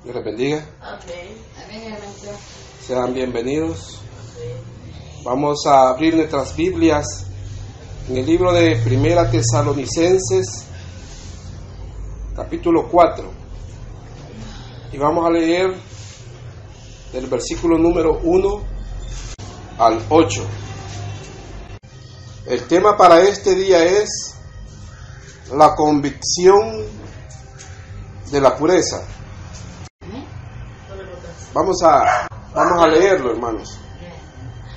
Dios les bendiga. Sean bienvenidos. Vamos a abrir nuestras Biblias en el libro de Primera Tesalonicenses, capítulo 4. Y vamos a leer del versículo número 1 al 8. El tema para este día es la convicción de la pureza. Vamos a leerlo, hermanos.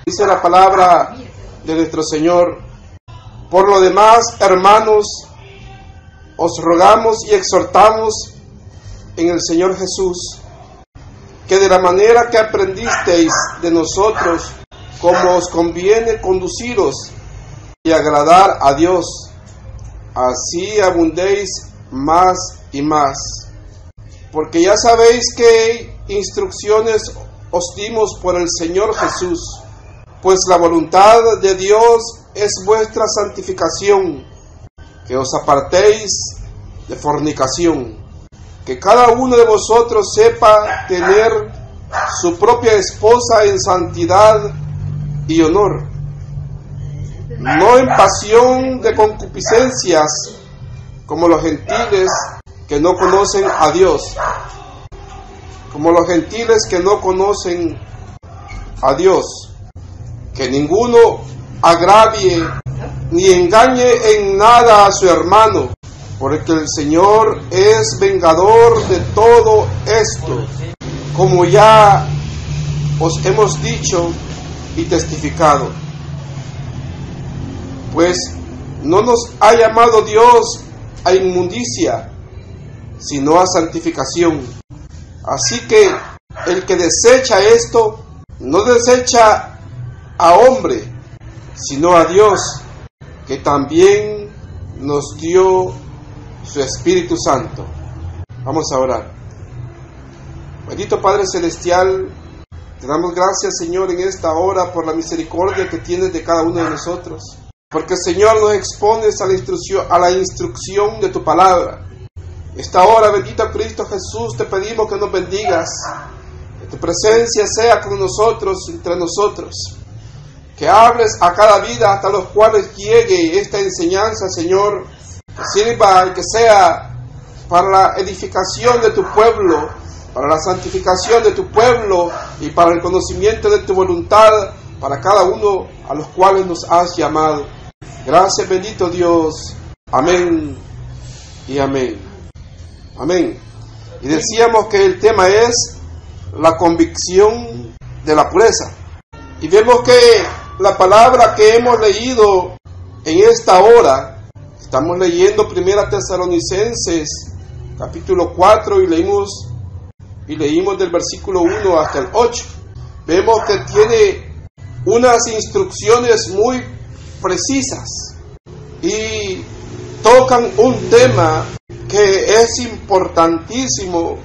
Dice la palabra de nuestro Señor: por lo demás, hermanos, os rogamos y exhortamos en el Señor Jesús, que de la manera que aprendisteis de nosotros, como os conviene conduciros y agradar a Dios, así abundéis más y más. Porque ya sabéis que instrucciones os dimos por el Señor Jesús, pues la voluntad de Dios es vuestra santificación, que os apartéis de fornicación, que cada uno de vosotros sepa tener su propia esposa en santidad y honor, no en pasión de concupiscencias, como los gentiles que no conocen a Dios, que ninguno agravie ni engañe en nada a su hermano, porque el Señor es vengador de todo esto, como ya os hemos dicho y testificado. Pues no nos ha llamado Dios a inmundicia, sino a santificación. Así que el que desecha esto, no desecha a hombre, sino a Dios, que también nos dio su Espíritu Santo. Vamos a orar. Bendito Padre Celestial, te damos gracias, Señor, en esta hora por la misericordia que tienes de cada uno de nosotros, porque, Señor, nos expones a la instrucción de tu palabra. Esta hora, bendito Cristo Jesús, te pedimos que nos bendigas, que tu presencia sea con nosotros, entre nosotros, que hables a cada vida hasta los cuales llegue esta enseñanza, Señor, que sirva y que sea para la edificación de tu pueblo, para la santificación de tu pueblo y para el conocimiento de tu voluntad para cada uno a los cuales nos has llamado. Gracias, bendito Dios. Amén y amén. Amén. Y decíamos que el tema es la convicción de la pureza. Y vemos que la palabra que hemos leído en esta hora, estamos leyendo Primera Tesalonicenses, capítulo 4, y leímos del versículo 1 hasta el 8. Vemos que tiene unas instrucciones muy precisas y tocan un tema que es importantísimo,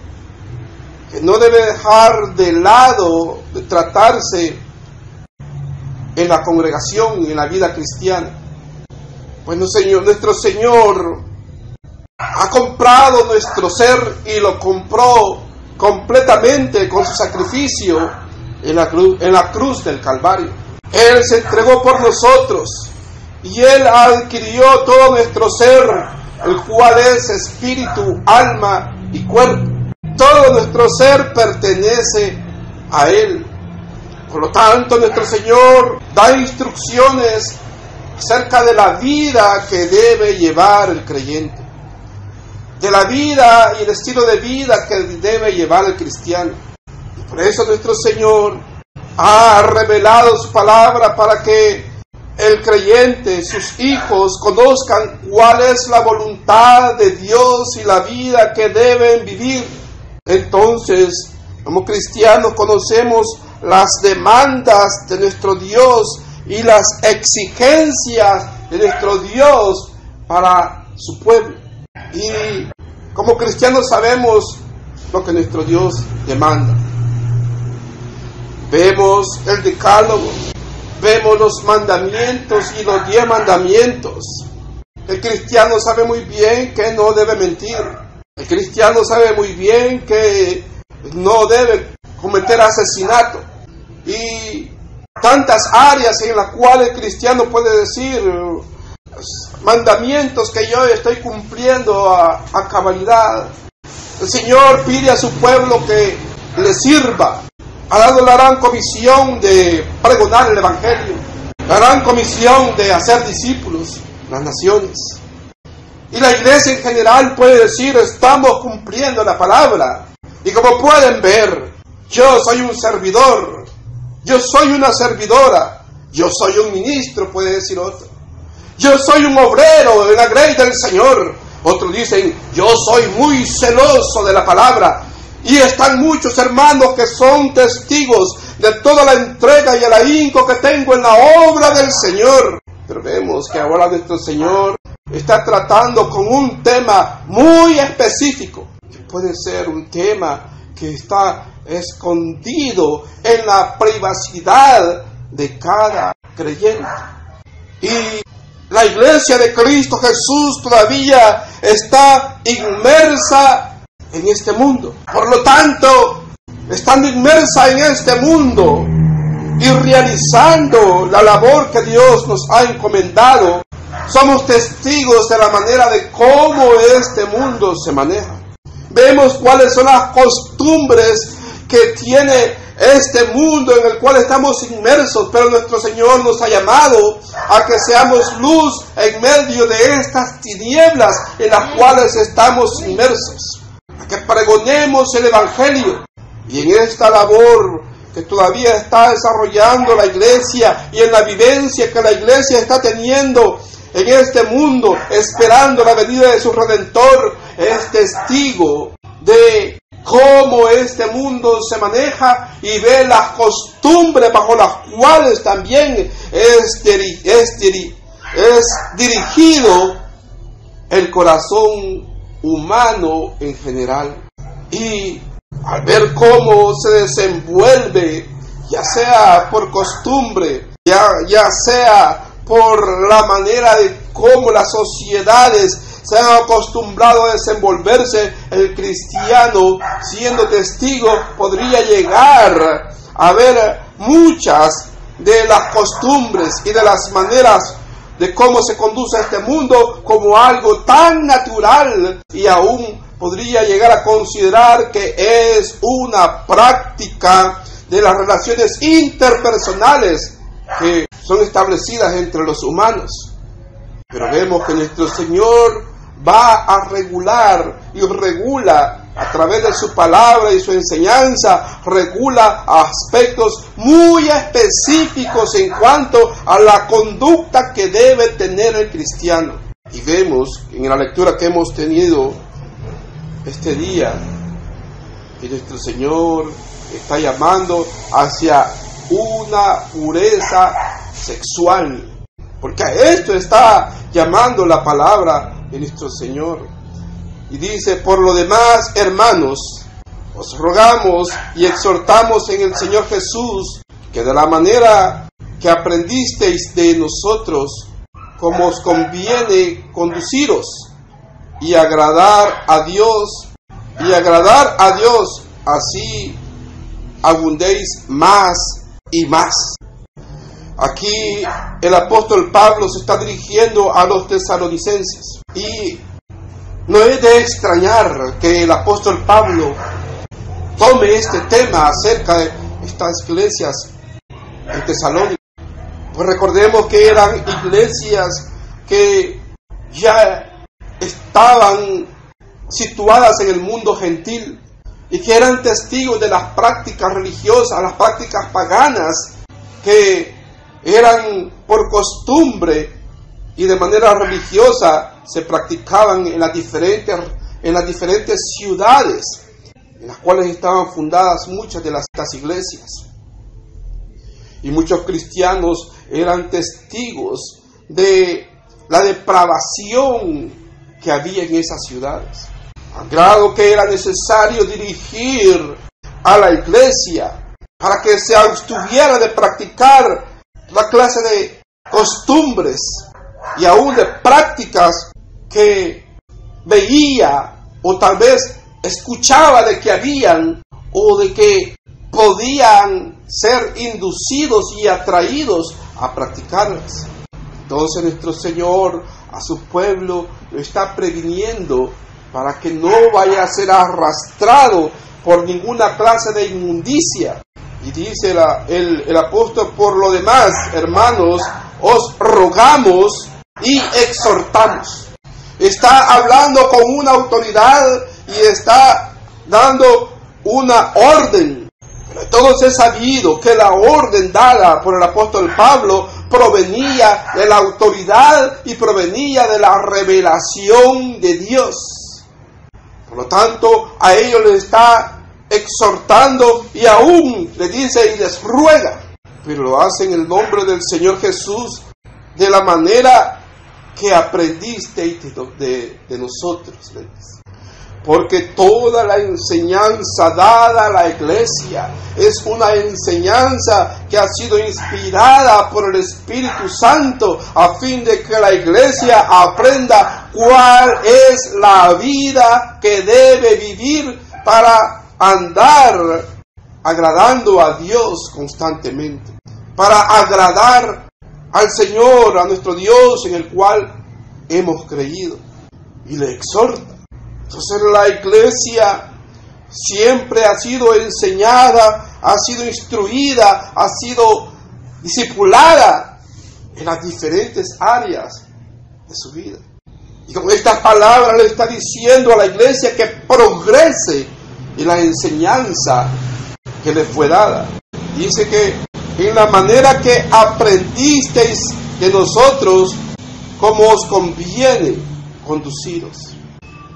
que no debe dejar de lado de tratarse en la congregación, en la vida cristiana. Pues nuestro Señor ha comprado nuestro ser y lo compró completamente con su sacrificio en la cruz del Calvario. Él se entregó por nosotros y Él adquirió todo nuestro ser, el cual es espíritu, alma y cuerpo. Todo nuestro ser pertenece a Él. Por lo tanto, nuestro Señor da instrucciones acerca de la vida que debe llevar el creyente, de la vida y el estilo de vida que debe llevar el cristiano. Y por eso nuestro Señor ha revelado su palabra para que el creyente, sus hijos, conozcan cuál es la voluntad de Dios y la vida que deben vivir. Entonces, como cristianos, conocemos las demandas de nuestro Dios y las exigencias de nuestro Dios para su pueblo. Y como cristianos sabemos lo que nuestro Dios demanda. Vemos el decálogo, vemos los mandamientos y los 10 mandamientos. El cristiano sabe muy bien que no debe mentir. El cristiano sabe muy bien que no debe cometer asesinato. Y tantas áreas en las cuales el cristiano puede decir mandamientos que yo estoy cumpliendo a cabalidad. El Señor pide a su pueblo que le sirva. Ha dado la gran comisión de pregonar el Evangelio, la gran comisión de hacer discípulos las naciones. Y la iglesia en general puede decir, estamos cumpliendo la palabra. Y como pueden ver, yo soy un servidor, yo soy una servidora, yo soy un ministro, puede decir otro. Yo soy un obrero en la grey del Señor. Otros dicen, yo soy muy celoso de la palabra. Y están muchos hermanos que son testigos de toda la entrega y el ahínco que tengo en la obra del Señor. Pero vemos que ahora nuestro Señor está tratando con un tema muy específico, que puede ser un tema que está escondido en la privacidad de cada creyente. Y la iglesia de Cristo Jesús todavía está inmersa en este mundo. Por lo tanto, estando inmersa en este mundo y realizando la labor que Dios nos ha encomendado, somos testigos de la manera de cómo este mundo se maneja. Vemos cuáles son las costumbres que tiene este mundo en el cual estamos inmersos, pero nuestro Señor nos ha llamado a que seamos luz en medio de estas tinieblas en las cuales estamos inmersos, a que pregonemos el Evangelio. Y en esta labor que todavía está desarrollando la iglesia y en la vivencia que la iglesia está teniendo en este mundo, esperando la venida de su Redentor, es testigo de cómo este mundo se maneja y ve las costumbres bajo las cuales también es dirigido el corazón humano en general. Y al ver cómo se desenvuelve, ya sea por costumbre, ya sea por la manera de cómo las sociedades se han acostumbrado a desenvolverse, el cristiano, siendo testigo, podría llegar a ver muchas de las costumbres y de las maneras de cómo se conduce este mundo como algo tan natural, y aún podría llegar a considerar que es una práctica de las relaciones interpersonales que son establecidas entre los humanos. Pero vemos que nuestro Señor va a regular y regula a través de su palabra y su enseñanza, regula aspectos muy específicos en cuanto a la conducta que debe tener el cristiano. Y vemos en la lectura que hemos tenido este día que nuestro Señor está llamando hacia una pureza sexual, porque a esto está llamando la palabra de nuestro Señor. Y dice: por lo demás, hermanos, os rogamos y exhortamos en el Señor Jesús que de la manera que aprendisteis de nosotros, como os conviene conduciros y agradar a Dios, así abundéis más y más. Aquí el apóstol Pablo se está dirigiendo a los tesalonicenses, y no es de extrañar que el apóstol Pablo tome este tema acerca de estas iglesias en Tesalónica. Pues recordemos que eran iglesias que ya estaban situadas en el mundo gentil y que eran testigos de las prácticas religiosas, las prácticas paganas que eran por costumbre y de manera religiosa se practicaban en las diferentes ciudades en las cuales estaban fundadas muchas de estas iglesias. Y muchos cristianos eran testigos de la depravación que había en esas ciudades, al grado que era necesario dirigir a la iglesia para que se abstuviera de practicar la clase de costumbres y aún de prácticas que veía o tal vez escuchaba de que habían o de que podían ser inducidos y atraídos a practicarlas. Entonces nuestro Señor a su pueblo lo está previniendo para que no vaya a ser arrastrado por ninguna clase de inmundicia. Y dice el apóstol: por lo demás, hermanos, os rogamos y exhortamos. Está hablando con una autoridad y está dando una orden. Pero todos es sabido que la orden dada por el apóstol Pablo provenía de la autoridad y provenía de la revelación de Dios. Por lo tanto, a ellos les está exhortando y aún les dice y les ruega, pero lo hace en el nombre del Señor Jesús, de la manera que aprendisteis de nosotros. Porque toda la enseñanza dada a la iglesia es una enseñanza que ha sido inspirada por el Espíritu Santo a fin de que la iglesia aprenda cuál es la vida que debe vivir para andar agradando a Dios constantemente, para agradar al Señor, a nuestro Dios en el cual hemos creído, y le exhorta. Entonces la iglesia siempre ha sido enseñada, ha sido instruida, ha sido discipulada en las diferentes áreas de su vida. Y con estas palabras le está diciendo a la iglesia que progrese en la enseñanza que le fue dada. Dice que en la manera que aprendisteis de nosotros, como os conviene conduciros.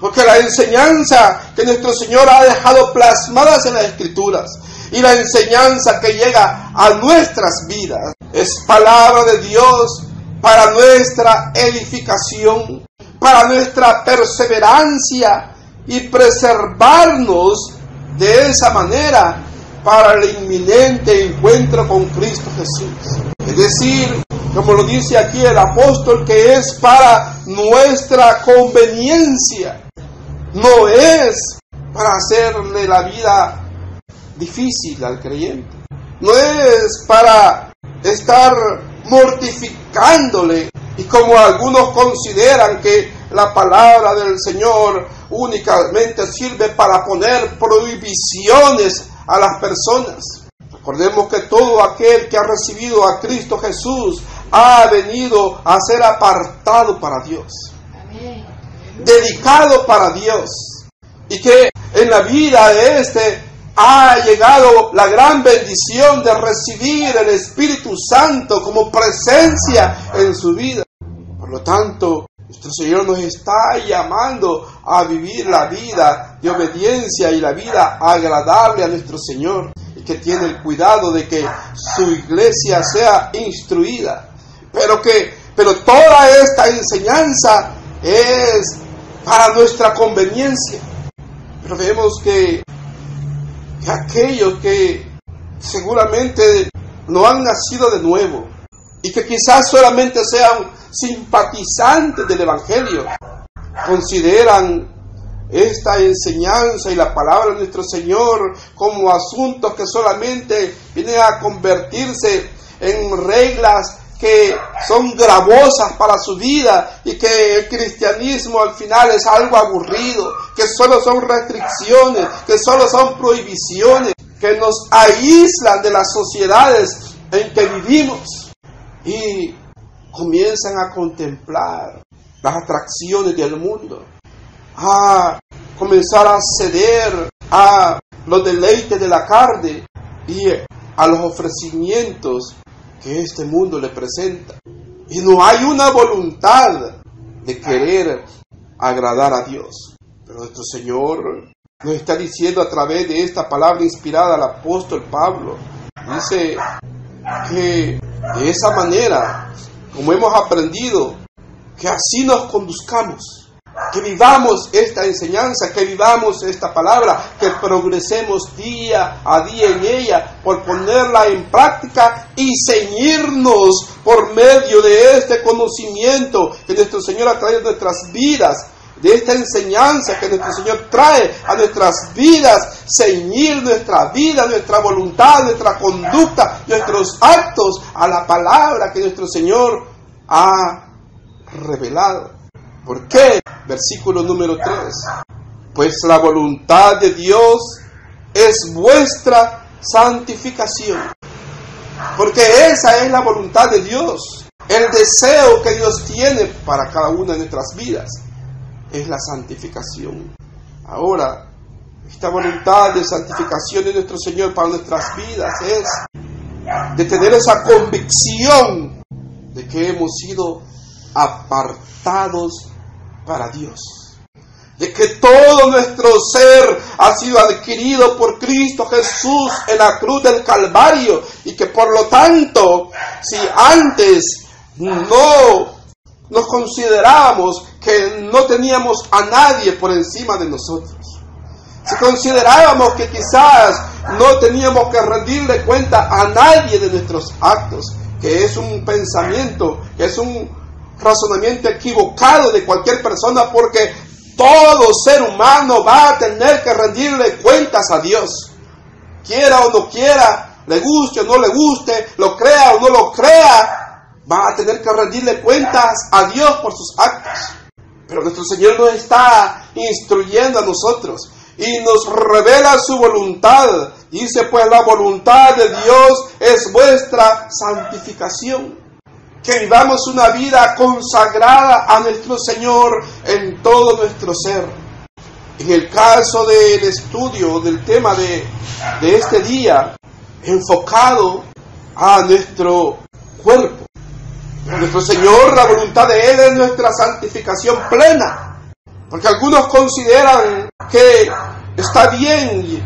Porque la enseñanza que nuestro Señor ha dejado plasmadas en las Escrituras y la enseñanza que llega a nuestras vidas es palabra de Dios para nuestra edificación, para nuestra perseverancia y preservarnos de esa manera para el inminente encuentro con Cristo Jesús. Es decir, como lo dice aquí el apóstol, que es para nuestra conveniencia. No es para hacerle la vida difícil al creyente. No es para estar mortificándole. Y como algunos consideran que la palabra del Señor únicamente sirve para poner prohibiciones a las personas. Recordemos que todo aquel que ha recibido a Cristo Jesús ha venido a ser apartado para Dios. Amén. Dedicado para Dios, y que en la vida de ha llegado la gran bendición de recibir el Espíritu Santo como presencia en su vida. Por lo tanto, nuestro Señor nos está llamando a vivir la vida de obediencia y la vida agradable a nuestro Señor, y que tiene el cuidado de que su iglesia sea instruida, pero toda esta enseñanza es para nuestra conveniencia. Pero vemos que aquellos que seguramente no han nacido de nuevo y que quizás solamente sean simpatizantes del Evangelio, consideran esta enseñanza y la palabra de nuestro Señor como asuntos que solamente vienen a convertirse en reglas que son gravosas para su vida y que el cristianismo al final es algo aburrido, que solo son restricciones, que solo son prohibiciones, que nos aíslan de las sociedades en que vivimos, y comienzan a contemplar las atracciones del mundo, a comenzar a ceder a los deleites de la carne y a los ofrecimientos que este mundo le presenta. Y no hay una voluntad de querer agradar a Dios. Pero nuestro Señor nos está diciendo a través de esta palabra inspirada al apóstol Pablo, dice que de esa manera, como hemos aprendido, que así nos conduzcamos, que vivamos esta enseñanza, que vivamos esta palabra, que progresemos día a día en ella por ponerla en práctica y ceñirnos por medio de este conocimiento que nuestro Señor ha traído a nuestras vidas de esta enseñanza que nuestro Señor trae a nuestras vidas, ceñir nuestra vida, nuestra voluntad, nuestra conducta, nuestros actos a la palabra que nuestro Señor ha revelado. ¿Por qué? Versículo número 3. Pues la voluntad de Dios es vuestra santificación. Porque esa es la voluntad de Dios. El deseo que Dios tiene para cada una de nuestras vidas es la santificación. Ahora, esta voluntad de santificación de nuestro Señor para nuestras vidas es de tener esa convicción de que hemos sido apartados para Dios, de que todo nuestro ser ha sido adquirido por Cristo Jesús en la cruz del Calvario, y que por lo tanto, si antes no nos considerábamos que no teníamos a nadie por encima de nosotros, si considerábamos que quizás no teníamos que rendirle cuenta a nadie de nuestros actos, que es un pensamiento, que es un razonamiento equivocado de cualquier persona, porque todo ser humano va a tener que rendirle cuentas a Dios, quiera o no quiera, le guste o no le guste, lo crea o no lo crea, va a tener que rendirle cuentas a Dios por sus actos. Pero nuestro Señor nos está instruyendo a nosotros y nos revela su voluntad. Dice, pues la voluntad de Dios es vuestra santificación. Que vivamos una vida consagrada a nuestro Señor en todo nuestro ser. En el caso del estudio del tema de este día, enfocado a nuestro cuerpo. Nuestro Señor, la voluntad de Él es nuestra santificación plena. Porque algunos consideran que está bien,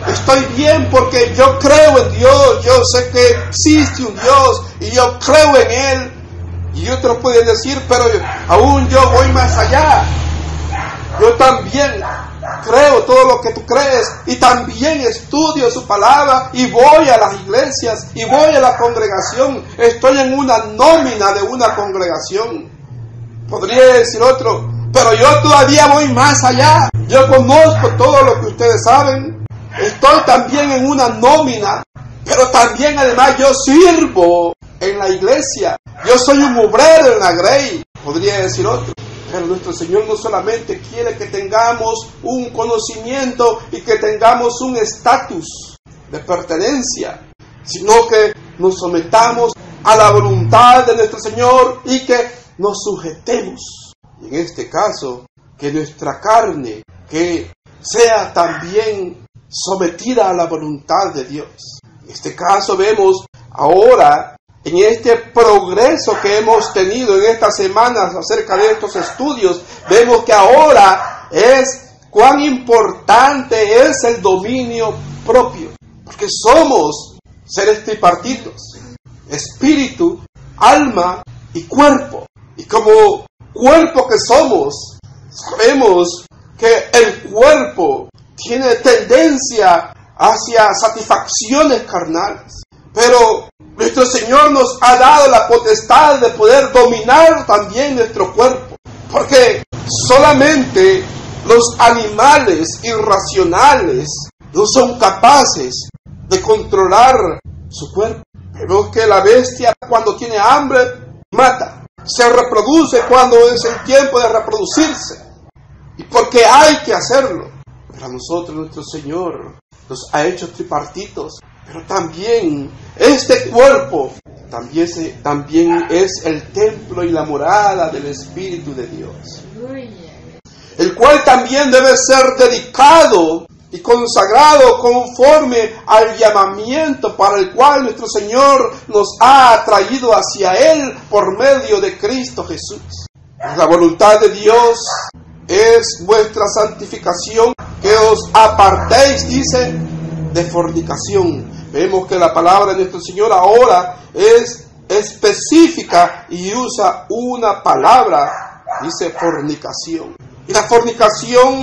estoy bien porque yo creo en Dios, yo sé que existe un Dios y yo creo en Él. Y otros pueden decir, pero aún yo voy más allá. Yo también creo todo lo que tú crees y también estudio su palabra y voy a las iglesias y voy a la congregación. Estoy en una nómina de una congregación. Podría decir otro, pero yo todavía voy más allá. Yo conozco todo lo que ustedes saben. Estoy también en una nómina, pero también además yo sirvo en la iglesia. Yo soy un obrero en la Grey, podría decir otro. Pero nuestro Señor no solamente quiere que tengamos un conocimiento y que tengamos un estatus de pertenencia, sino que nos sometamos a la voluntad de nuestro Señor y que nos sujetemos. Y en este caso, que nuestra carne, que sea también sometida a la voluntad de Dios. En este caso vemos ahora, en este progreso que hemos tenido en estas semanas acerca de estos estudios, vemos que ahora es cuán importante es el dominio propio. Porque somos seres tripartitos, espíritu, alma y cuerpo. Y como cuerpo que somos, sabemos que el cuerpo tiene tendencia hacia satisfacciones carnales. Pero nuestro Señor nos ha dado la potestad de poder dominar también nuestro cuerpo. Porque solamente los animales irracionales no son capaces de controlar su cuerpo. Vemos que la bestia, cuando tiene hambre, mata. Se reproduce cuando es el tiempo de reproducirse. Y porque hay que hacerlo. Pero a nosotros nuestro Señor nos ha hecho tripartitos. Pero también este cuerpo también es el templo y la morada del Espíritu de Dios. El cual también debe ser dedicado y consagrado conforme al llamamiento para el cual nuestro Señor nos ha atraído hacia Él por medio de Cristo Jesús. La voluntad de Dios es vuestra santificación, que os apartéis, dice, de fornicación. Vemos que la palabra de nuestro Señor ahora es específica y usa una palabra, dice fornicación. Y la fornicación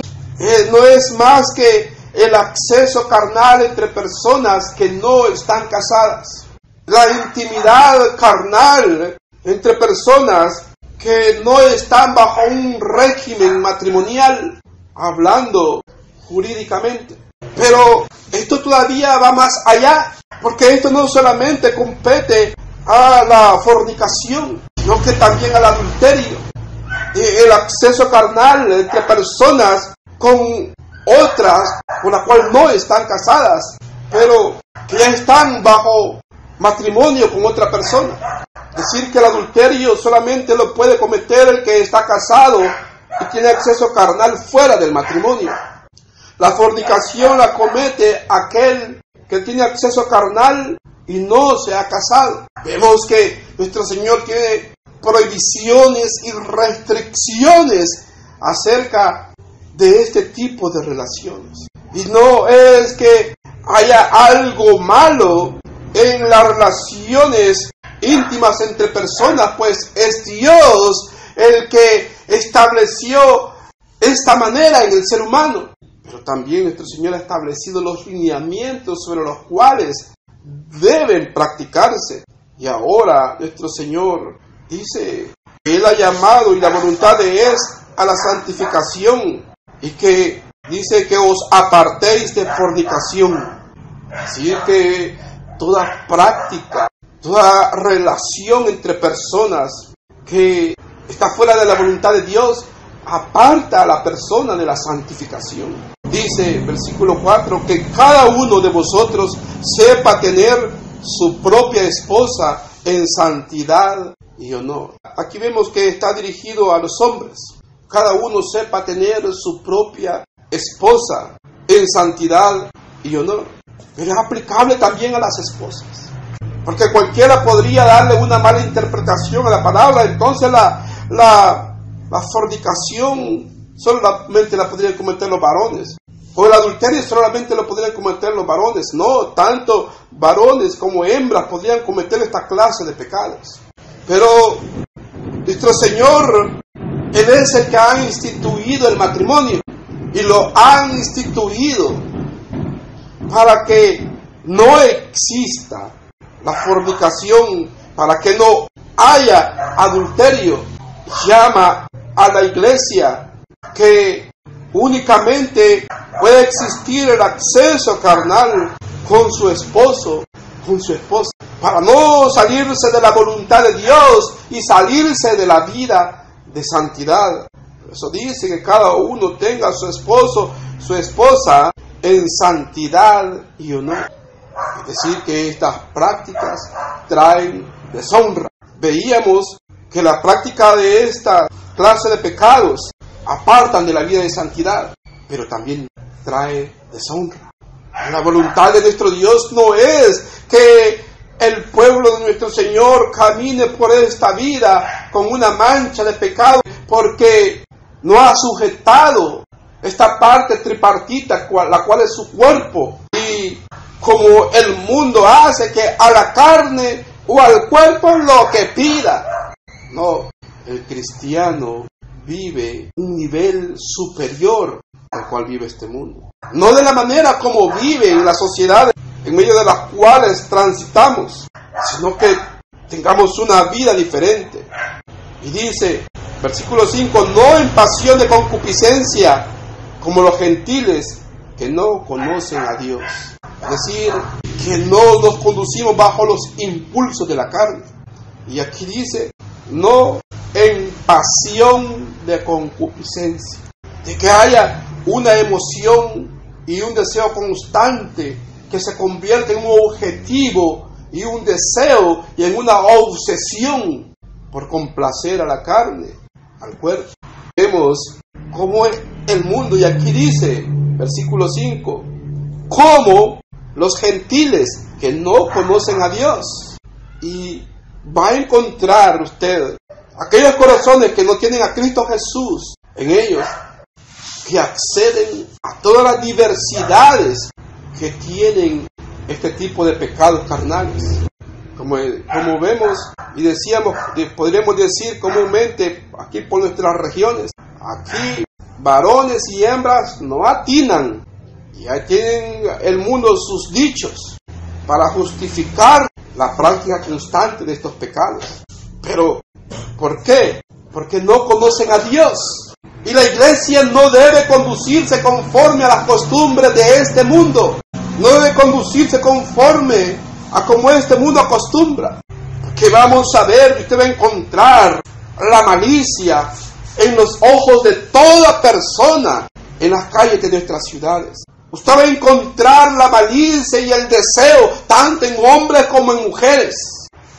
no es más que el acceso carnal entre personas que no están casadas. La intimidad carnal entre personas que no están bajo un régimen matrimonial, hablando jurídicamente. Pero esto todavía va más allá, porque esto no solamente compete a la fornicación, sino que también al adulterio, el acceso carnal entre personas con otras con las cuales no están casadas, pero que ya están bajo matrimonio con otra persona. Decir que el adulterio solamente lo puede cometer el que está casado y tiene acceso carnal fuera del matrimonio. La fornicación la comete aquel que tiene acceso carnal y no se ha casado. Vemos que nuestro Señor tiene prohibiciones y restricciones acerca de este tipo de relaciones. Y no es que haya algo malo en las relaciones íntimas entre personas, pues es Dios el que estableció esta manera en el ser humano. Pero también nuestro Señor ha establecido los lineamientos sobre los cuales deben practicarse. Y ahora nuestro Señor dice que Él ha llamado y la voluntad de es a la santificación, y que dice que os apartéis de fornicación. Así que toda práctica, toda relación entre personas que está fuera de la voluntad de Dios, aparta a la persona de la santificación. Dice, versículo 4, que cada uno de vosotros sepa tener su propia esposa en santidad y honor. Aquí vemos que está dirigido a los hombres. Cada uno sepa tener su propia esposa en santidad y honor. Pero es aplicable también a las esposas, porque cualquiera podría darle una mala interpretación a la palabra. Entonces la fornicación solamente la podrían cometer los varones, o el adulterio solamente lo podrían cometer los varones. No, tanto varones como hembras podrían cometer esta clase de pecados. Pero nuestro Señor, Él es el que ha instituido el matrimonio, y lo han instituido para que no exista la fornicación, para que no haya adulterio. Llama a la iglesia que únicamente puede existir el acceso carnal con su esposo, con su esposa, para no salirse de la voluntad de Dios y salirse de la vida de santidad. Por eso dice que cada uno tenga a su esposo, su esposa en santidad y honor. Es decir, que estas prácticas traen deshonra. Veíamos que la práctica de esta clase de pecados apartan de la vida de santidad, pero también trae deshonra. La voluntad de nuestro Dios no es que el pueblo de nuestro Señor camine por esta vida con una mancha de pecado, porque no ha sujetado esta parte tripartita, la cual es su cuerpo, y como el mundo hace, que a la carne o al cuerpo lo que pida. No, el cristiano vive un nivel superior al cual vive este mundo. No de la manera como vive en la sociedad en medio de las cuales transitamos, sino que tengamos una vida diferente. Y dice, versículo 5, no en pasión de concupiscencia, como los gentiles que no conocen a Dios. Es decir, que no nos conducimos bajo los impulsos de la carne. Y aquí dice, no en pasión de concupiscencia, de que haya una emoción y un deseo constante que se convierte en un objetivo y un deseo y en una obsesión por complacer a la carne, al cuerpo. Vemos cómo es el mundo, y aquí dice, versículo 5, cómo los gentiles que no conocen a Dios. Y va a encontrar usted aquellos corazones que no tienen a Cristo Jesús en ellos, que acceden a todas las diversidades que tienen este tipo de pecados carnales. Como vemos y decíamos, podríamos decir comúnmente aquí por nuestras regiones, aquí varones y hembras no atinan. Y ahí tienen el mundo sus dichos para justificar la práctica constante de estos pecados. Pero, ¿por qué? porque no conocen a Dios. Y la iglesia no debe conducirse conforme a las costumbres de este mundo. No debe conducirse conforme a como este mundo acostumbra. Porque vamos a ver, usted va a encontrar la malicia en los ojos de toda persona en las calles de nuestras ciudades. Usted va a encontrar la malicia y el deseo tanto en hombres como en mujeres.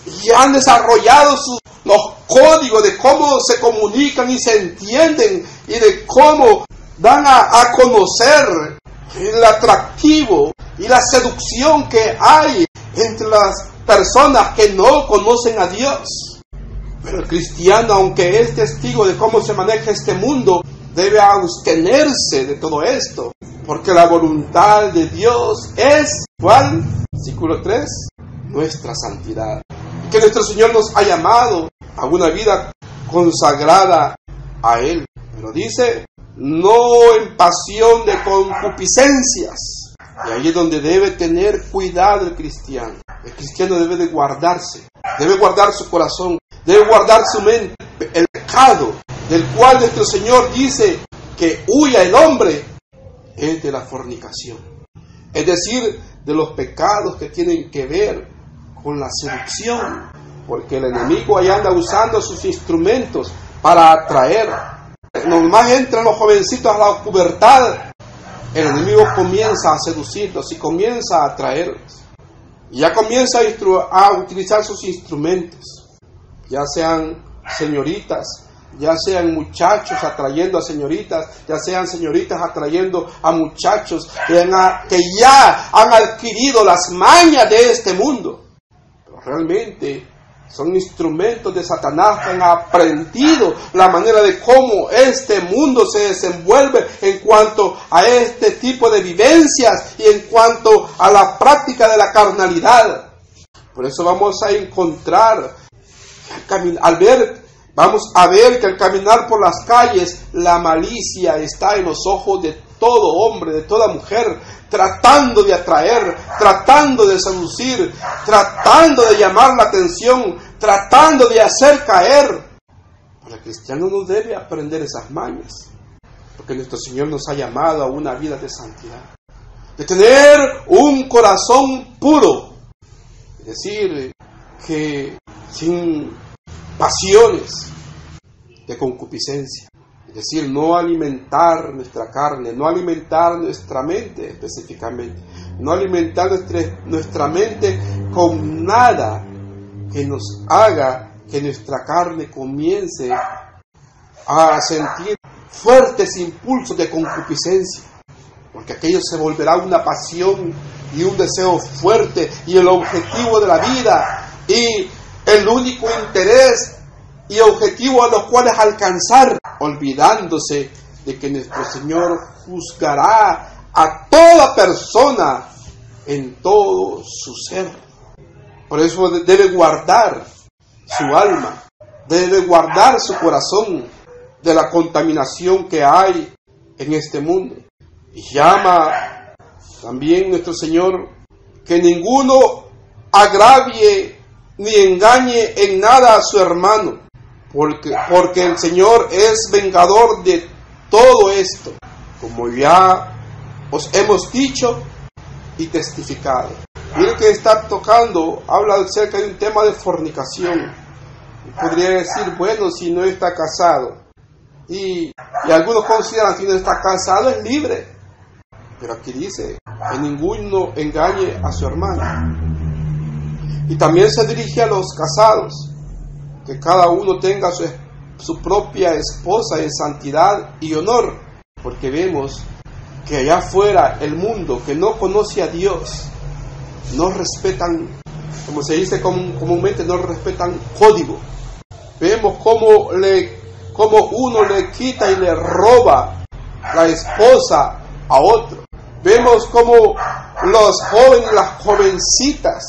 Y han desarrollado los códigos de cómo se comunican y se entienden y de cómo dan a conocer el atractivo y la seducción que hay entre las personas que no conocen a Dios. Pero el cristiano, aunque es testigo de cómo se maneja este mundo, debe abstenerse de todo esto, porque la voluntad de Dios es, ¿cuál? Versículo 3, nuestra santidad. Y que nuestro Señor nos ha llamado a una vida consagrada a Él. Pero dice, no en pasión de concupiscencias. Y ahí es donde debe tener cuidado el cristiano. El cristiano debe de guardarse, debe guardar su corazón, debe guardar su mente. El pecado del cual nuestro Señor dice que huya el hombre es de la fornicación. Es decir, de los pecados que tienen que ver con la seducción. Porque el enemigo ahí anda usando sus instrumentos para atraer. Nomás entran los jovencitos a la pubertad, el enemigo comienza a seducirlos y comienza a atraerlos. Y ya comienza a utilizar sus instrumentos, ya sean señoritas, ya sean muchachos atrayendo a señoritas, ya sean señoritas atrayendo a muchachos que ya han adquirido las mañas de este mundo. Pero realmente son instrumentos de Satanás que han aprendido la manera de cómo este mundo se desenvuelve en cuanto a este tipo de vivencias y en cuanto a la práctica de la carnalidad. Por eso vamos a encontrar, vamos a ver que al caminar por las calles, la malicia está en los ojos de todo hombre, de toda mujer, tratando de atraer, tratando de seducir, tratando de llamar la atención, tratando de hacer caer. Pero el cristiano no debe aprender esas mañas, porque nuestro Señor nos ha llamado a una vida de santidad, de tener un corazón puro, es decir, que sin pasiones de concupiscencia. Es decir, no alimentar nuestra carne, no alimentar nuestra mente específicamente, no alimentar nuestra mente con nada que nos haga que nuestra carne comience a sentir fuertes impulsos de concupiscencia, porque aquello se volverá una pasión y un deseo fuerte y el objetivo de la vida y el único interés y objetivo a los cuales alcanzar, olvidándose de que nuestro Señor juzgará a toda persona en todo su ser. Por eso debe guardar su alma, debe guardar su corazón de la contaminación que hay en este mundo. Y llama también nuestro Señor que ninguno agravie ni engañe en nada a su hermano, porque el Señor es vengador de todo esto, como ya os hemos dicho y testificado. Mire que está tocando, habla acerca de un tema de fornicación. Podría decir, bueno, si no está casado, y algunos consideran que si no está casado es libre, pero aquí dice que ninguno engañe a su hermano. Y también se dirige a los casados, que cada uno tenga su propia esposa en santidad y honor, porque vemos que allá afuera el mundo que no conoce a Dios, no respetan, como se dice comúnmente, no respetan código. Vemos cómo uno le quita y le roba la esposa a otro. Vemos cómo los jóvenes y las jovencitas,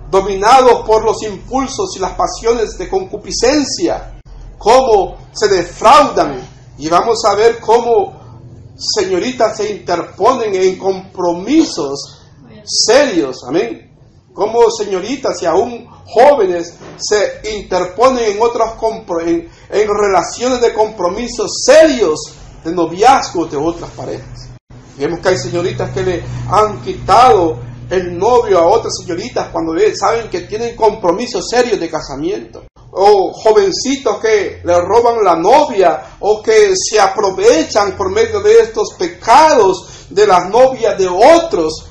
dominados por los impulsos y las pasiones de concupiscencia, cómo se defraudan, y vamos a ver cómo señoritas se interponen en compromisos serios, amén, cómo señoritas y aún jóvenes se interponen en relaciones de compromisos serios de noviazgo de otras parejas. Vemos que hay señoritas que le han quitado el novio a otras señoritas cuando saben que tienen compromisos serios de casamiento. O jovencitos que le roban la novia o que se aprovechan por medio de estos pecados de las novias de otros,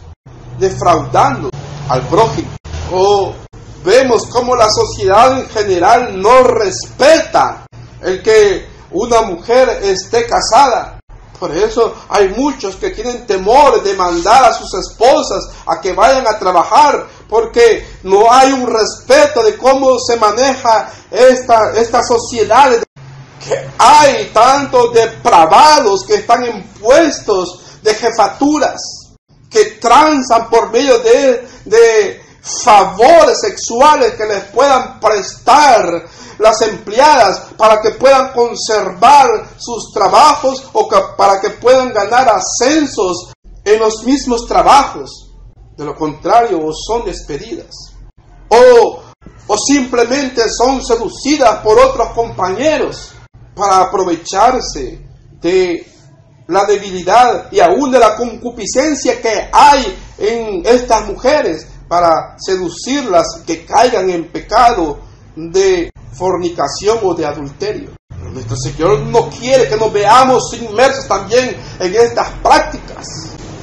defraudando al prójimo. O vemos cómo la sociedad en general no respeta el que una mujer esté casada. Por eso hay muchos que tienen temor de mandar a sus esposas a que vayan a trabajar, porque no hay un respeto de cómo se maneja esta sociedad. Que hay tantos depravados que están en puestos de jefaturas, que transan por medio de favores sexuales que les puedan prestar las empleadas para que puedan conservar sus trabajos o para que puedan ganar ascensos en los mismos trabajos. De lo contrario, o son despedidas o simplemente son seducidas por otros compañeros para aprovecharse de la debilidad y aún de la concupiscencia que hay en estas mujeres para seducirlas que caigan en pecado de fornicación o de adulterio. Pero nuestro Señor no quiere que nos veamos inmersos también en estas prácticas.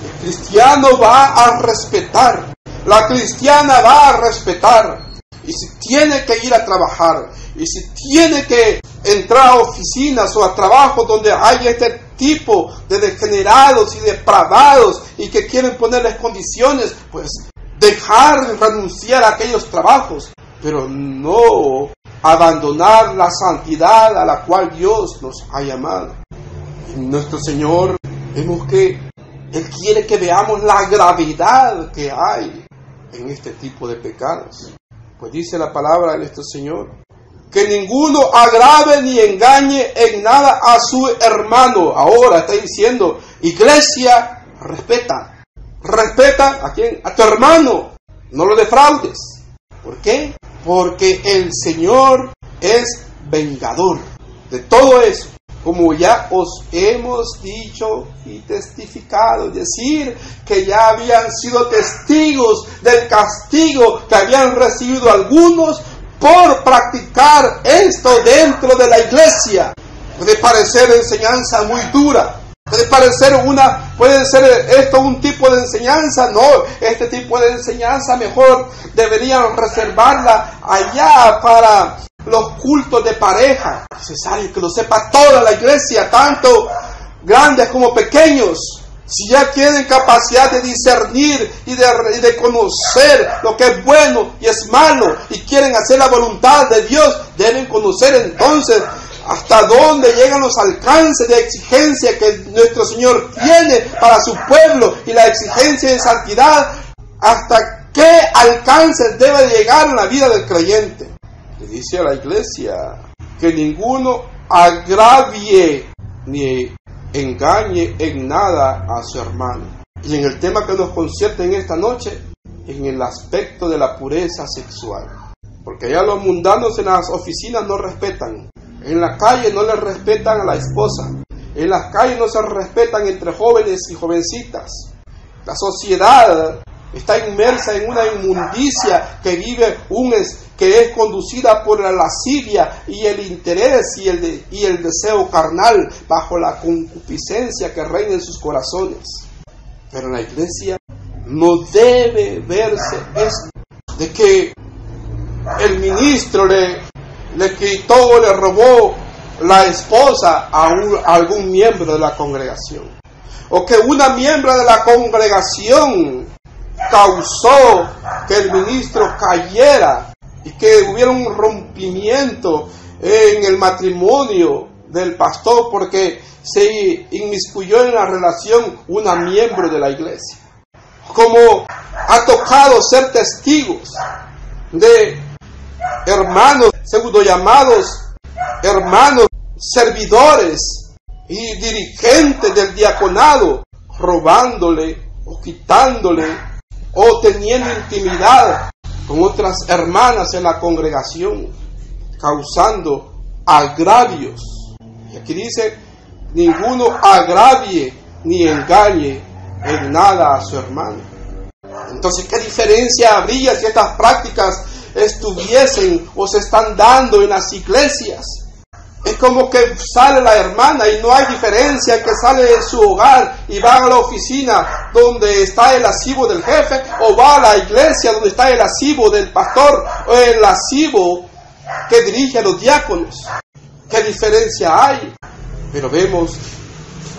El cristiano va a respetar, la cristiana va a respetar, y si tiene que ir a trabajar, y si tiene que entrar a oficinas o a trabajos donde hay este tipo de degenerados y depravados y que quieren ponerles condiciones, pues dejar, renunciar a aquellos trabajos, pero no abandonar la santidad a la cual Dios nos ha llamado. En nuestro Señor vemos que Él quiere que veamos la gravedad que hay en este tipo de pecados. Pues dice la palabra de nuestro Señor, que ninguno agrave ni engañe en nada a su hermano. Ahora está diciendo, iglesia, respeta. Respeta a quién, a tu hermano. No lo defraudes. ¿Por qué? Porque el Señor es vengador de todo eso. Como ya os hemos dicho y testificado, es decir, que ya habían sido testigos del castigo que habían recibido algunos por practicar esto dentro de la iglesia. Puede parecer enseñanza muy dura. Puede ser esto un tipo de enseñanza. No, este tipo de enseñanza mejor deberían reservarla allá para los cultos de pareja. Es necesario que lo sepa toda la iglesia, tanto grandes como pequeños. Si ya tienen capacidad de discernir y de conocer lo que es bueno y es malo y quieren hacer la voluntad de Dios, deben conocer entonces hasta dónde llegan los alcances de exigencia que nuestro Señor tiene para su pueblo y la exigencia de santidad, hasta qué alcances debe llegar en la vida del creyente. Le dice a la iglesia que ninguno agravie ni engañe en nada a su hermano. Y en el tema que nos concierne en esta noche, en el aspecto de la pureza sexual. Porque allá los mundanos en las oficinas no respetan. En la calle no le respetan a la esposa. En las calles no se respetan entre jóvenes y jovencitas. La sociedad está inmersa en una inmundicia que es conducida por la lascivia y el interés y el deseo carnal bajo la concupiscencia que reina en sus corazones. Pero en la iglesia no debe verse esto, de que el ministro le quitó o le robó la esposa a algún miembro de la congregación, o que una miembro de la congregación causó que el ministro cayera y que hubiera un rompimiento en el matrimonio del pastor porque se inmiscuyó en la relación una miembro de la iglesia. Como ha tocado ser testigos de hermanos pseudo llamados hermanos servidores y dirigentes del diaconado, robándole o quitándole o teniendo intimidad con otras hermanas en la congregación, causando agravios. Y aquí dice, ninguno agravie ni engañe en nada a su hermano. Entonces, ¿qué diferencia habría si estas prácticas estuviesen o se están dando en las iglesias? Es como que sale la hermana y no hay diferencia en que sale de su hogar y va a la oficina donde está el lascivo del jefe, o va a la iglesia donde está el lascivo del pastor, o el lascivo que dirige a los diáconos. ¿Qué diferencia hay? Pero vemos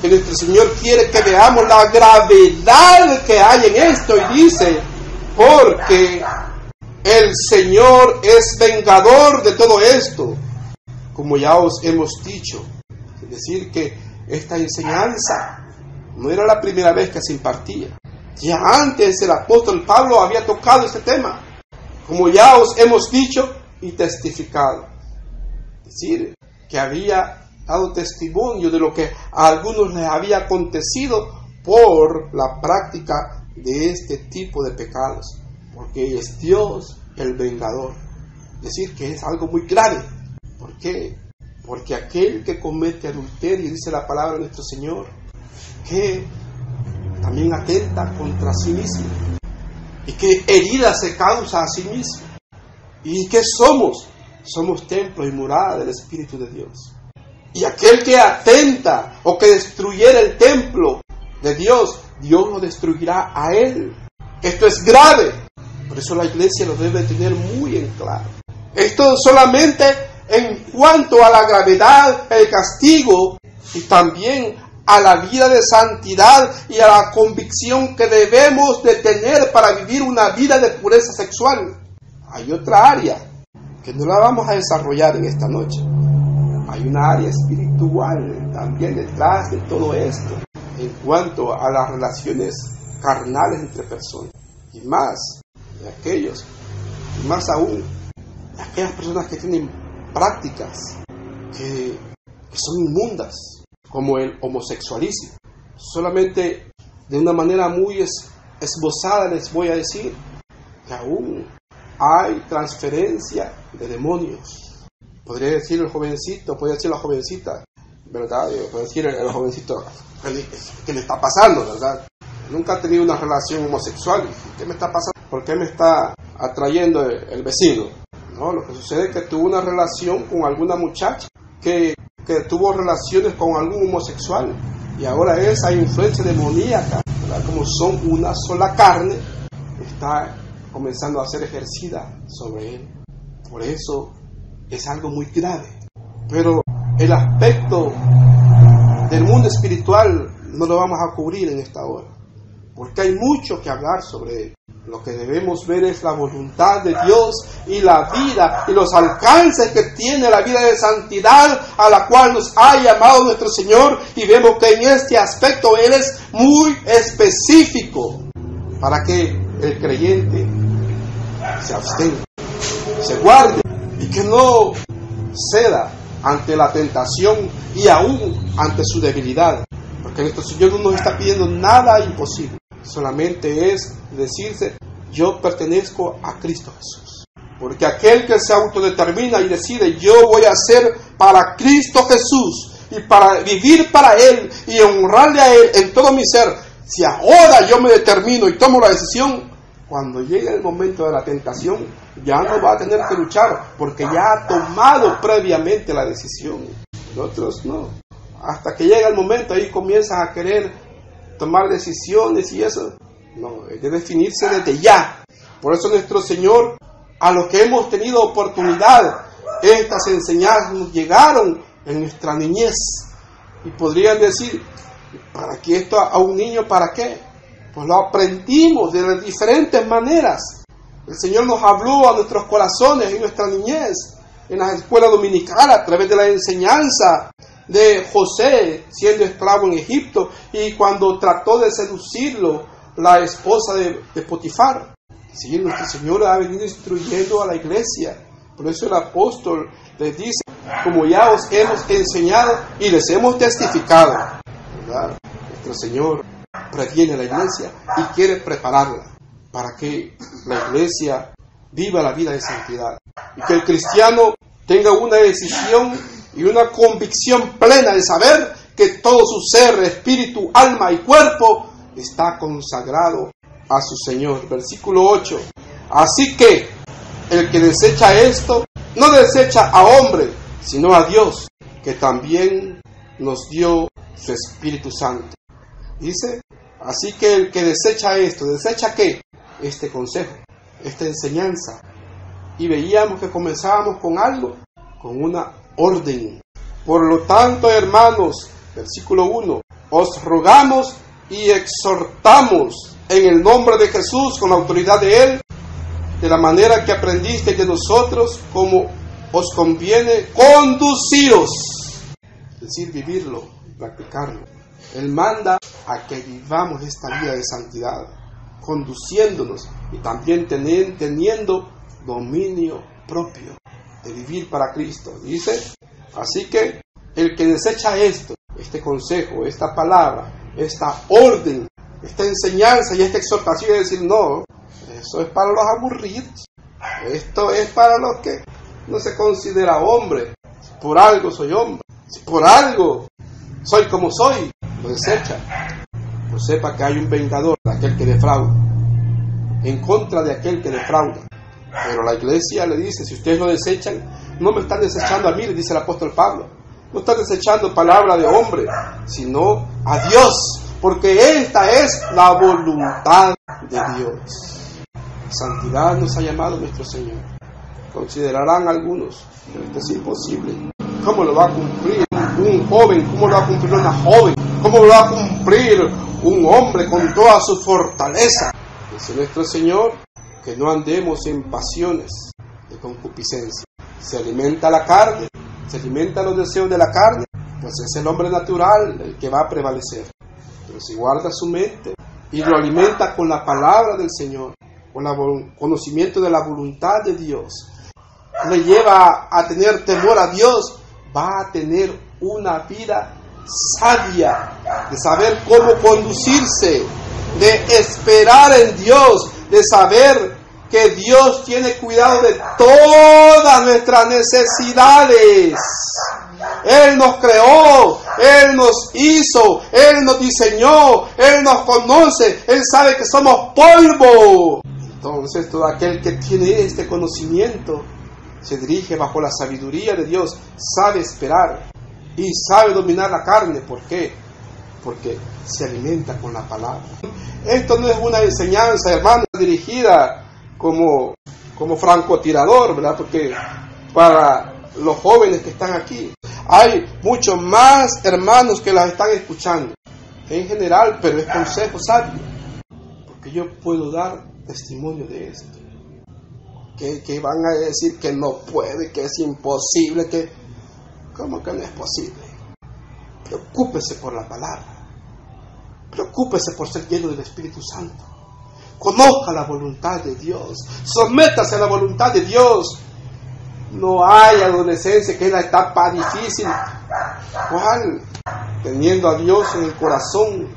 que nuestro Señor quiere que veamos la gravedad que hay en esto, y dice, porque el Señor es vengador de todo esto, como ya os hemos dicho. Es decir, que esta enseñanza no era la primera vez que se impartía. Ya antes el apóstol Pablo había tocado este tema, como ya os hemos dicho y testificado. Es decir, que había dado testimonio de lo que a algunos les había acontecido por la práctica de este tipo de pecados, porque es Dios el vengador. Es decir, que es algo muy grave. ¿Por qué? Porque aquel que comete adulterio, dice la palabra de nuestro Señor, que también atenta contra sí mismo, y que herida se causa a sí mismo. ¿Y qué somos? Somos templo y morada del Espíritu de Dios. Y aquel que atenta o que destruyera el templo de Dios, Dios lo destruirá a él. Esto es grave. Por eso la iglesia lo debe tener muy en claro. Esto solamente en cuanto a la gravedad, el castigo, y también a la vida de santidad y a la convicción que debemos de tener para vivir una vida de pureza sexual. Hay otra área que no la vamos a desarrollar en esta noche. Hay una área espiritual también detrás de todo esto, en cuanto a las relaciones carnales entre personas, y más de aquellos, y más aún de aquellas personas que tienen prácticas que son inmundas, como el homosexualismo. Solamente de una manera muy esbozada les voy a decir que aún hay transferencia de demonios. Podría decir el jovencito, podría decir la jovencita, ¿verdad? Podría decir el jovencito, ¿qué me está pasando, verdad? Nunca he tenido una relación homosexual. ¿Qué me está pasando? ¿Por qué me está atrayendo el vecino? No, lo que sucede es que tuvo una relación con alguna muchacha que tuvo relaciones con algún homosexual, y ahora esa influencia demoníaca, ¿verdad? Como son una sola carne, está comenzando a ser ejercida sobre él. Por eso es algo muy grave. Pero el aspecto del mundo espiritual no lo vamos a cubrir en esta hora, porque hay mucho que hablar sobre él. Lo que debemos ver es la voluntad de Dios y la vida y los alcances que tiene la vida de santidad a la cual nos ha llamado nuestro Señor, y vemos que en este aspecto Él es muy específico para que el creyente se abstenga, se guarde y que no ceda ante la tentación y aún ante su debilidad, porque nuestro Señor no nos está pidiendo nada imposible. Solamente es decirse, yo pertenezco a Cristo Jesús. Porque aquel que se autodetermina y decide, yo voy a ser para Cristo Jesús y para vivir para Él y honrarle a Él en todo mi ser, si ahora yo me determino y tomo la decisión, cuando llegue el momento de la tentación, ya no va a tener que luchar, porque ya ha tomado previamente la decisión. Nosotros no. Hasta que llega el momento, ahí comienzan a querer tomar decisiones y eso. No, es de definirse desde ya. Por eso nuestro Señor, a los que hemos tenido oportunidad, estas enseñanzas nos llegaron en nuestra niñez. Y podrían decir, ¿para qué esto a un niño? ¿Para qué? Pues lo aprendimos de diferentes maneras. El Señor nos habló a nuestros corazones en nuestra niñez, en la escuela dominical, a través de la enseñanza de José siendo esclavo en Egipto, y cuando trató de seducirlo la esposa de Potifar. Sí, nuestro Señor ha venido instruyendo a la iglesia. Por eso el apóstol les dice, como ya os hemos enseñado y les hemos testificado, ¿verdad? Nuestro Señor previene a la iglesia y quiere prepararla para que la iglesia viva la vida de santidad. Y que el cristiano tenga una decisión y una convicción plena de saber que todo su ser, espíritu, alma y cuerpo está consagrado a su Señor. Versículo 8. Así que el que desecha esto, no desecha a hombre, sino a Dios, que también nos dio su Espíritu Santo. Dice, así que el que desecha esto, ¿desecha qué? Este consejo, esta enseñanza. Y veíamos que comenzábamos con algo, con una orden. Por lo tanto, hermanos, versículo 1, os rogamos y exhortamos en el nombre de Jesús, con la autoridad de Él, de la manera que aprendisteis de nosotros, como os conviene, conduciros. Es decir, vivirlo, practicarlo. Él manda a que vivamos esta vida de santidad, conduciéndonos y también teniendo dominio propio de vivir para Cristo. Dice, así que el que desecha esto, este consejo, esta palabra, esta orden, esta enseñanza y esta exhortación, es decir, no, eso es para los aburridos, esto es para los que no se considera hombre. Por algo soy hombre, por algo soy como soy, lo desecha. Pues sepa que hay un vengador de aquel que defrauda, en contra de aquel que defrauda. Pero la iglesia le dice, si ustedes lo desechan, no me están desechando a mí, le dice el apóstol Pablo. No están desechando palabra de hombre, sino a Dios, porque esta es la voluntad de Dios. Santidad nos ha llamado nuestro Señor. Considerarán algunos, pero esto es imposible. ¿Cómo lo va a cumplir un joven? ¿Cómo lo va a cumplir una joven? ¿Cómo lo va a cumplir un hombre con toda su fortaleza? Dice nuestro Señor que no andemos en pasiones de concupiscencia. Se alimenta la carne, se alimenta los deseos de la carne, pues es el hombre natural el que va a prevalecer. Pero si guarda su mente y lo alimenta con la palabra del Señor, con el conocimiento de la voluntad de Dios, le lleva a tener temor a Dios, va a tener una vida sabia, de saber cómo conducirse, de esperar en Dios, de saber que Dios tiene cuidado de todas nuestras necesidades. Él nos creó, Él nos hizo, Él nos diseñó, Él nos conoce, Él sabe que somos polvo. Entonces todo aquel que tiene este conocimiento se dirige bajo la sabiduría de Dios, sabe esperar y sabe dominar la carne. ¿Por qué? Porque se alimenta con la palabra. Esto no es una enseñanza, hermanos, dirigida como francotirador, ¿verdad? Porque para los jóvenes que están aquí, hay muchos más hermanos que las están escuchando, en general, pero es consejo sabio, porque yo puedo dar testimonio de esto. Que van a decir que no puede, que es imposible, que... ¿Cómo que no es posible? Preocúpese por la palabra. Preocúpese por ser lleno del Espíritu Santo. Conozca la voluntad de Dios. Sométase a la voluntad de Dios. No hay adolescencia, que es la etapa difícil. ¿Cuál? Teniendo a Dios en el corazón,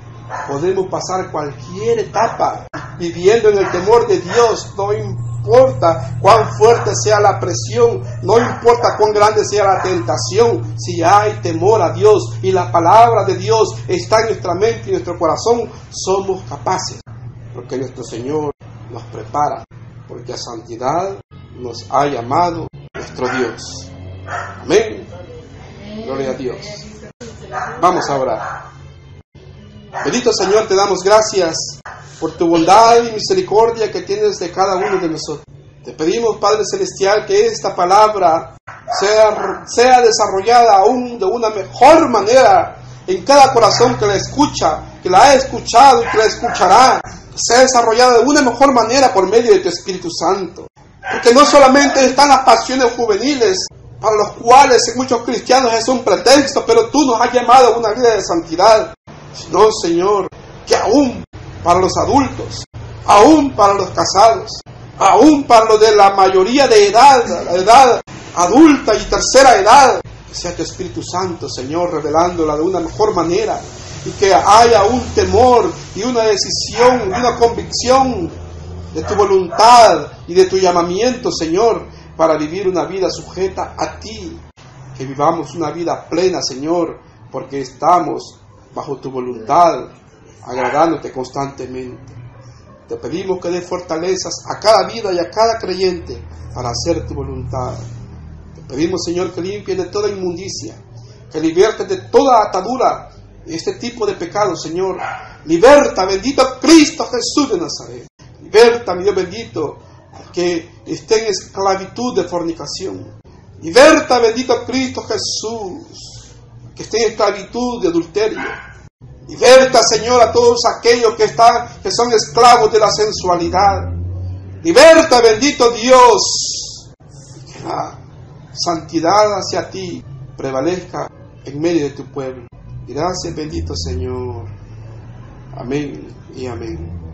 podemos pasar cualquier etapa. Viviendo en el temor de Dios, no importa cuán fuerte sea la presión, no importa cuán grande sea la tentación, si hay temor a Dios y la palabra de Dios está en nuestra mente y nuestro corazón, somos capaces, porque nuestro Señor nos prepara, porque a santidad nos ha llamado nuestro Dios. Amén. Gloria a Dios. Vamos a orar. Bendito Señor, te damos gracias por tu bondad y misericordia que tienes de cada uno de nosotros. Te pedimos, Padre Celestial, que esta palabra sea desarrollada aún de una mejor manera en cada corazón que la escucha, que la ha escuchado y que la escuchará. Que sea desarrollada de una mejor manera por medio de tu Espíritu Santo. Porque no solamente están las pasiones juveniles, para los cuales en muchos cristianos es un pretexto, pero tú nos has llamado a una vida de santidad. Sino, Señor, que aún para los adultos, aún para los casados, aún para los de la mayoría de edad, la edad adulta y tercera edad, que sea tu Espíritu Santo, Señor, revelándola de una mejor manera, y que haya un temor y una decisión y una convicción de tu voluntad y de tu llamamiento, Señor, para vivir una vida sujeta a ti. Que vivamos una vida plena, Señor, porque estamos bajo tu voluntad, agradándote constantemente. Te pedimos que des fortalezas a cada vida y a cada creyente para hacer tu voluntad. Te pedimos, Señor, que limpies de toda inmundicia, que libertes de toda atadura este tipo de pecado, Señor. Liberta, bendito Cristo Jesús de Nazaret. Liberta, mi Dios bendito, al que esté en esclavitud de fornicación. Liberta, bendito Cristo Jesús, que esté en esclavitud de adulterio. Liberta, Señor, a todos aquellos que son esclavos de la sensualidad. Liberta, bendito Dios, y que la santidad hacia ti prevalezca en medio de tu pueblo. Gracias, bendito Señor. Amén y amén.